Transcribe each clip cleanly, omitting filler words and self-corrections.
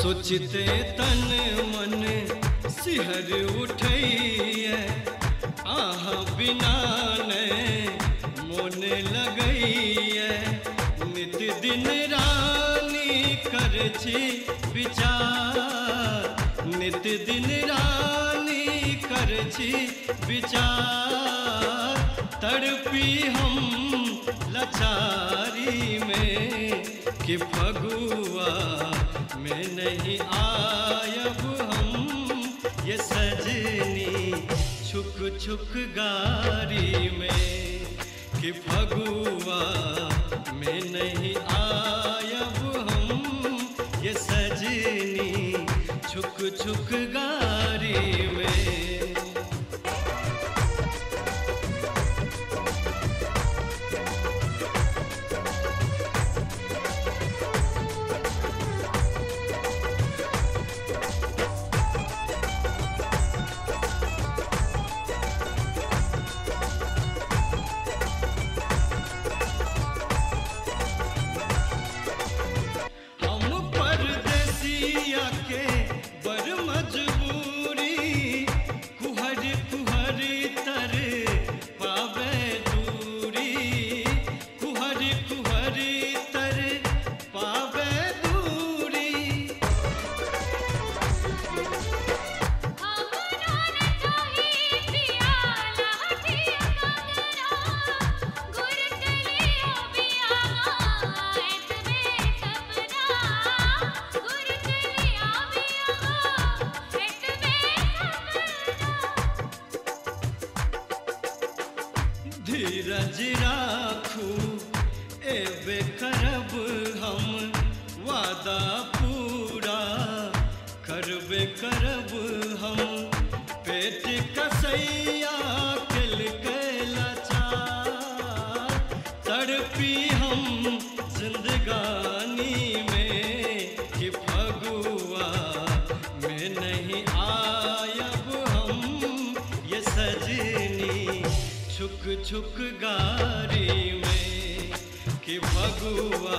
सोचते तन मन सिहर उठैए आह बिना ने मोन लगैए नित दिन रानी कर छी विचार नित दिन रानी कर छी विचार तड़पी हम लाचारी में कि फगुआ में नहीं आयब हम ये सजनी छुक छुक गारी में कि फगुआ में नहीं आयब हम ये सजनी छुक छुक गारी में। धीरज राखू एबे करब हम वादा पूरा करबे करब हम पेट कसैया खिल के लाचार तड़पी हम जिंदगानी में कि फगुआ में नहीं आयब हम ये सजनी छुक छुक गारी में कि फगुआ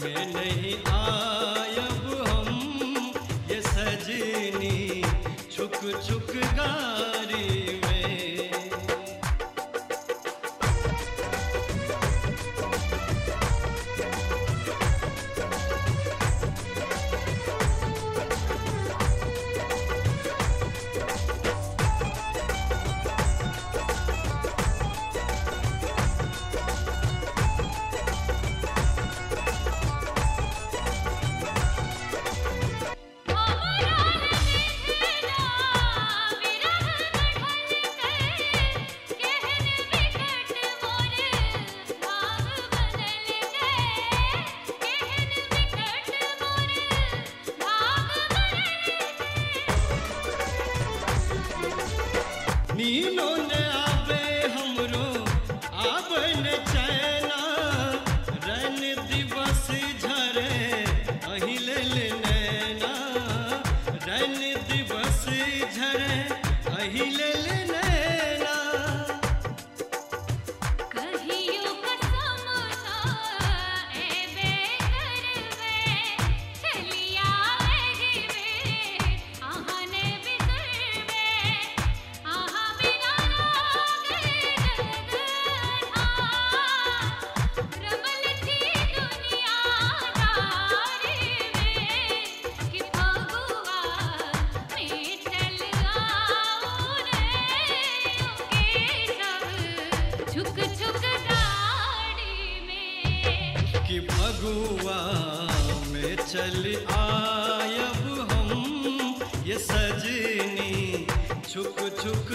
में नहीं आयब हम ये सजनी छुक छुक गारी में। नीनो ने आवे हमरो आवे न चैना रन दिवस झरे अहिले नैना रन दिवस झरे अहिले नैना कहियो कसम एबे करवे चलिया एगिवे आहने बिसरवे आहा बिना लागे गगना रमल थी दुनिया दारी में कि फगुआ में चल आओ रे के सब छुक छुक गाड़ी में कि फगुआ में चल आयब हम ये सजनी छुक छुक